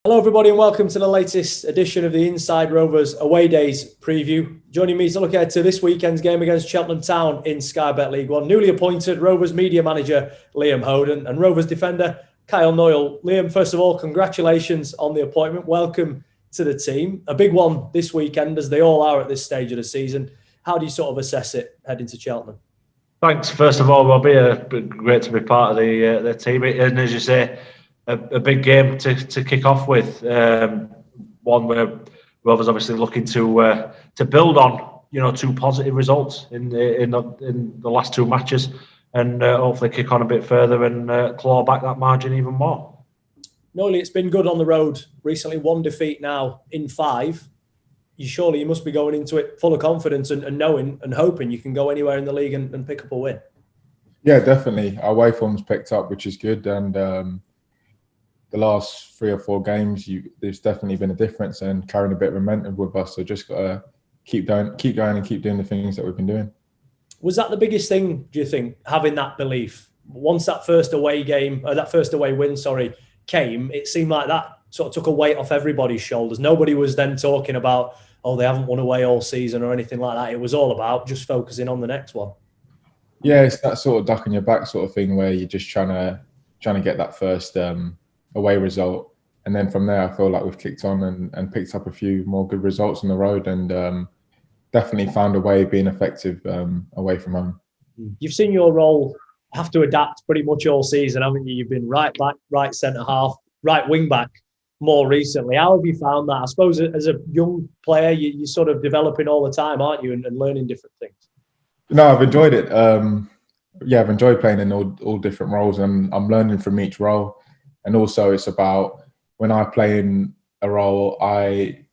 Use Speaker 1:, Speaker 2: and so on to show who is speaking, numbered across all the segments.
Speaker 1: Hello, everybody, and welcome to the latest edition of the Inside Rovers Away Days preview. Joining me to look ahead to this weekend's game against Cheltenham Town in Sky Bet League One, newly appointed Rovers media manager Liam Hoden and Rovers defender Kyle Knoyle. Liam, first of all, congratulations on the appointment. Welcome to the team. A big one this weekend, as they all are at this stage of the season. How do you sort of assess it heading to Cheltenham?
Speaker 2: Thanks, first of all, Robbie. Great to be part of the team. And as you say, a big game to kick off with. One where Rovers obviously looking to build on, two positive results in the last two matches, and hopefully kick on a bit further and claw back that margin even more.
Speaker 1: Knoyle, it's been good on the road recently. One defeat now in 5. You must be going into it full of confidence and knowing and hoping you can go anywhere in the league and pick up a win.
Speaker 3: Yeah, definitely. Our away form's picked up, which is good, and the last 3 or 4 games, there's definitely been a difference and carrying a bit of momentum with us. So just got to keep going and keep doing the things that we've been doing.
Speaker 1: Was that the biggest thing, do you think, having that belief? Once that first away win, came, it seemed like that sort of took a weight off everybody's shoulders. Nobody was then talking about, they haven't won away all season or anything like that. It was all about just focusing on the next one.
Speaker 3: Yeah, it's that sort of duck on your back sort of thing where you're just trying to get that first away result, and then from there I feel like we've kicked on and picked up a few more good results on the road, and definitely found a way of being effective away from home.
Speaker 1: You've seen your role have to adapt pretty much all season, haven't you? You've been right back, right centre half, right wing back more recently. How have you found that? I suppose as a young player, you're sort of developing all the time, aren't you, and learning different things?
Speaker 3: No, I've enjoyed it. I've enjoyed playing in all different roles, and I'm learning from each role. And also it's about when I play in a role, I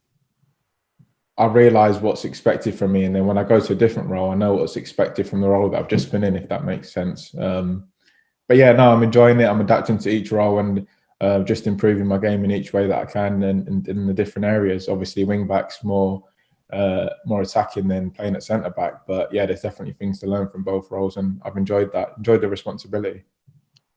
Speaker 3: realise what's expected from me. And then when I go to a different role, I know what's expected from the role that I've just been in, if that makes sense. But yeah, no, I'm enjoying it. I'm adapting to each role and just improving my game in each way that I can and in the different areas. Obviously, wing back's more attacking than playing at centre back. But yeah, there's definitely things to learn from both roles, and I've enjoyed that, enjoyed the responsibility.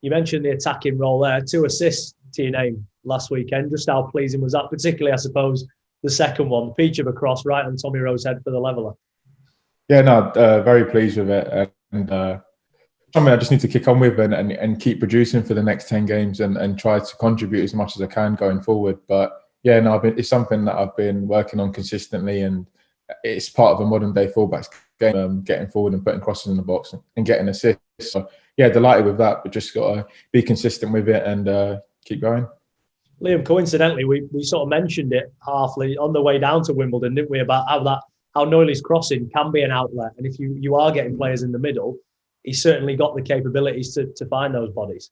Speaker 1: You mentioned the attacking role there, 2 assists to your name last weekend. Just how pleasing was that? Particularly, I suppose, the second one, the peach of a cross right on Tommy Rowe's head for the leveller.
Speaker 3: Yeah, no, very pleased with it. And something I just need to kick on with and keep producing for the next 10 games and try to contribute as much as I can going forward. But yeah, no, it's something that I've been working on consistently, and it's part of a modern day fullback's game, getting forward and putting crosses in the box and getting assists. So yeah, delighted with that, but just got to be consistent with it and keep going.
Speaker 1: Liam, coincidentally, we sort of mentioned it halfly on the way down to Wimbledon, didn't we, about how Knoyle's crossing can be an outlet, and if you are getting players in the middle, he's certainly got the capabilities to find those bodies.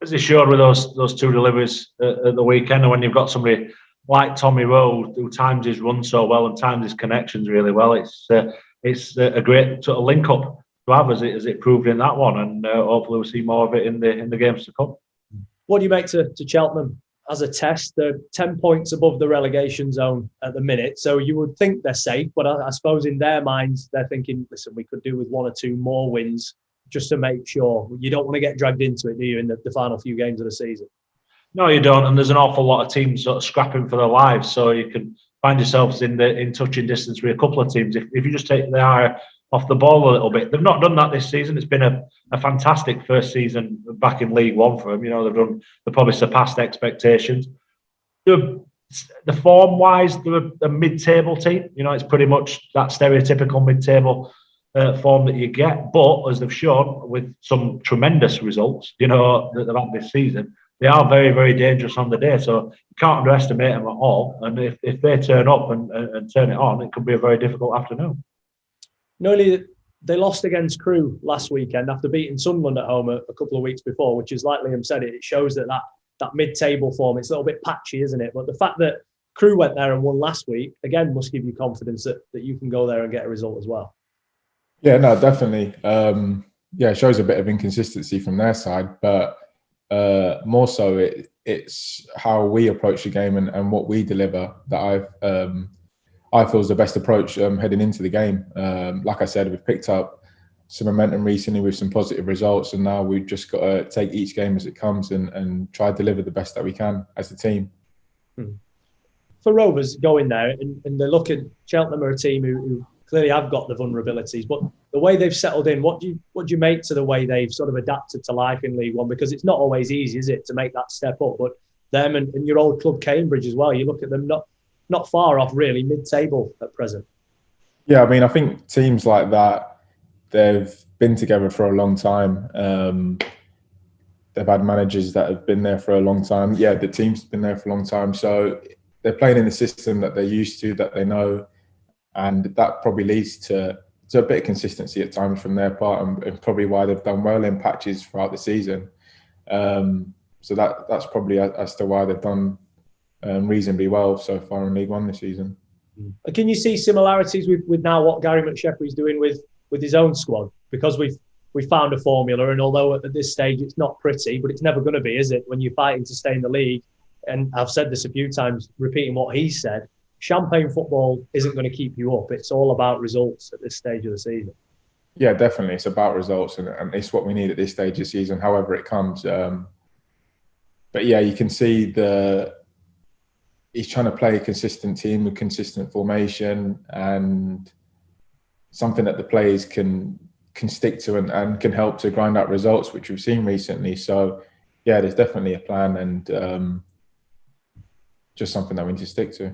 Speaker 2: As he showed with those 2 deliveries at the weekend, and when you've got somebody like Tommy Rowe who times his run so well and times his connections really well, it's a great sort of link up to have as it proved in that one, and hopefully we'll see more of it in the games to come.
Speaker 1: What do you make to Cheltenham as a test? They're 10 points above the relegation zone at the minute, so you would think they're safe, but I suppose in their minds they're thinking, listen, we could do with 1 or 2 more wins just to make sure. You don't want to get dragged into it, do you, in the final few games of the season?
Speaker 2: No, you don't, and there's an awful lot of teams sort of scrapping for their lives, so you can find yourselves in touching distance with a couple of teams if you just take the eye off the ball a little bit. They've not done that this season. It's been a fantastic first season back in League One for them. They've probably surpassed expectations. The form-wise, they're a mid-table team. It's pretty much that stereotypical mid-table form that you get. But as they've shown with some tremendous results, that they've had this season, they are very, very dangerous on the day. So you can't underestimate them at all. And if they turn up and turn it on, it could be a very difficult afternoon.
Speaker 1: Knoyle, they lost against Crewe last weekend after beating Sunderland at home a couple of weeks before, which is, like Liam said, it shows that mid-table form, it's a little bit patchy, isn't it? But the fact that Crewe went there and won last week, again, must give you confidence that you can go there and get a result as well.
Speaker 3: Yeah, no, definitely. It shows a bit of inconsistency from their side, but more so it's how we approach the game and what we deliver that I feel is the best approach heading into the game. Like I said, we've picked up some momentum recently with some positive results, and now we've just got to take each game as it comes and try to deliver the best that we can as a team.
Speaker 1: For Rovers going there, and they look at Cheltenham are a team who clearly have got the vulnerabilities, but the way they've settled in, what do you make to the way they've sort of adapted to life in League One? Because it's not always easy, is it, to make that step up? But them and your old club Cambridge as well, you look at them not far off really, mid-table at present.
Speaker 3: Yeah, I mean, I think teams like that, they've been together for a long time. They've had managers that have been there for a long time. Yeah, the team's been there for a long time. So they're playing in the system that they're used to, that they know. And that probably leads to a bit of consistency at times from their part, and probably why they've done well in patches throughout the season. So that's probably as to why they've done reasonably well so far in League One this season.
Speaker 1: Can you see similarities with now what Gary McSheffrey's doing with his own squad? Because we've found a formula, and although at this stage it's not pretty, but it's never going to be, is it? When you're fighting to stay in the league, and I've said this a few times, repeating what he said, champagne football isn't going to keep you up. It's all about results at this stage of the season. Yeah,
Speaker 3: definitely. It's about results, and it's what we need at this stage of the season, however it comes. But yeah, you can see he's trying to play a consistent team with consistent formation, and something that the players can stick to and can help to grind out results, which we've seen recently. So yeah, there's definitely a plan, and just something that we need to stick to.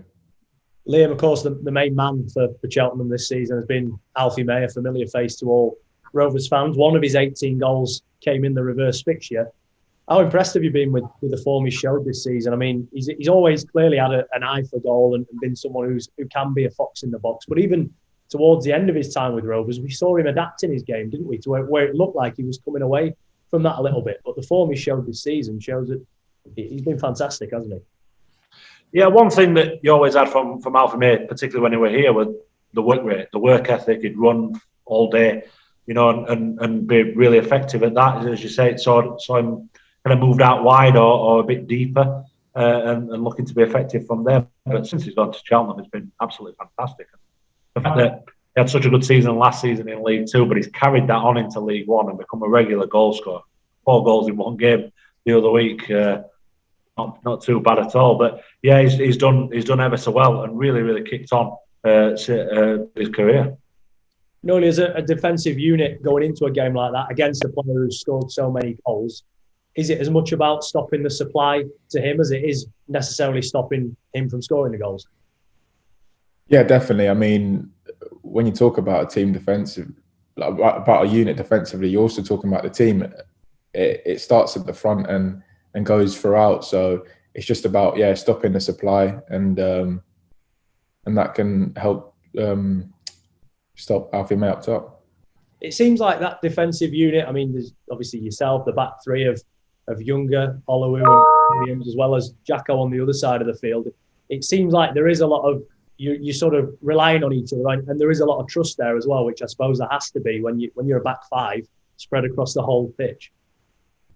Speaker 1: Liam, of course, the main man for Cheltenham this season has been Alfie May, a familiar face to all Rovers fans. One of his 18 goals came in the reverse fixture. How impressed have you been with the form he's showed this season? I mean, he's always clearly had an eye for goal and been someone who can be a fox in the box. But even towards the end of his time with Rovers, we saw him adapting his game, didn't we, to where it looked like he was coming away from that a little bit. But the form he showed this season shows that he's been fantastic, hasn't he?
Speaker 2: Yeah, one thing that you always had from Alfie May, particularly when he were here, was the work rate, the work ethic. He'd run all day, and be really effective at that. As you say, saw him kind of moved out wide or a bit deeper, and looking to be effective from there. But since he's gone to Cheltenham, it's been absolutely fantastic. The fact that he had such a good season last season in League Two, but he's carried that on into League One and become a regular goal scorer. 4 goals in one game the other week. Not too bad at all, but yeah, he's done ever so well and really kicked on his career.
Speaker 1: Knoyle, as a defensive unit going into a game like that against a player who's scored so many goals, is it as much about stopping the supply to him as it is necessarily stopping him from scoring the goals?
Speaker 3: Yeah, definitely. I mean, when you talk about a team defensive, about a unit defensively, you're also talking about the team. It starts at the front and goes throughout. So it's just about stopping the supply, and that can help stop Alfie May up top.
Speaker 1: It seems like that defensive unit. I mean, there's obviously yourself, the back three of Younger, Olowu, and Williams, as well as Jacko on the other side of the field. It seems like there is a lot of you sort of relying on each other, and there is a lot of trust there as well, which I suppose there has to be when you're a back five spread across the whole pitch.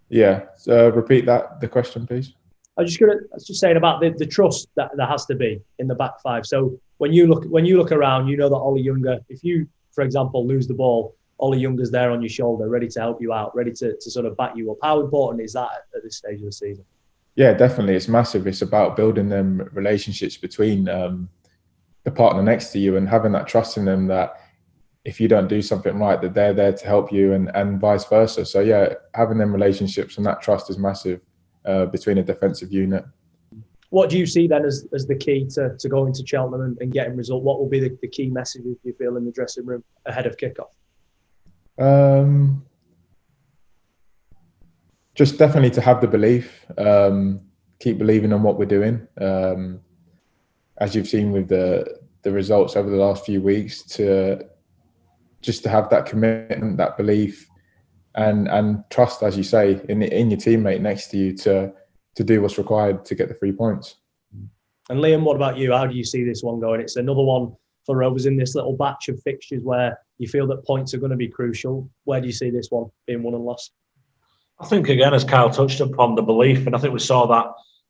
Speaker 3: Yeah. So repeat the question, please.
Speaker 1: I was just saying about the trust that there has to be in the back five. So when you look around, you know that Ollie Younger, if you, for example, lose the ball, Ollie Younger's there on your shoulder, ready to help you out, ready to sort of back you up. How important is that at this stage of the season?
Speaker 3: Yeah, definitely. It's massive. It's about building them relationships between the partner next to you and having that trust in them that if you don't do something right, that they're there to help you and vice versa. So yeah, having them relationships and that trust is massive between a defensive unit.
Speaker 1: What do you see then as the key to going to Cheltenham and getting result? What will be the key messages you feel in the dressing room ahead of kickoff?
Speaker 3: Just definitely to have the belief, keep believing in what we're doing. As you've seen with the results over the last few weeks, to have that commitment, that belief, and trust, as you say, in your teammate next to you to do what's required to get the 3 points.
Speaker 1: And Liam, what about you? How do you see this one going? It's another one for Rovers in this little batch of fixtures where you feel that points are going to be crucial. Where do you see this one being won and lost?
Speaker 2: I think, again, as Kyle touched upon, the belief, and I think we saw that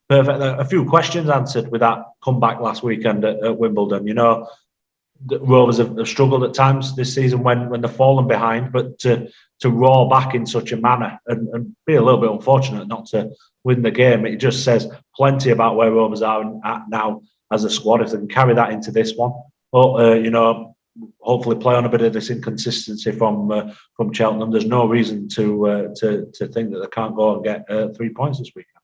Speaker 2: perfect. A few questions answered with that comeback last weekend at Wimbledon. The Rovers have struggled at times this season when they've fallen behind, but to roar back in such a manner and be a little bit unfortunate not to win the game. It just says plenty about where Rovers are at now as a squad. If they can carry that into this one, hopefully play on a bit of this inconsistency from Cheltenham. There's no reason to think that they can't go and get 3 points this weekend.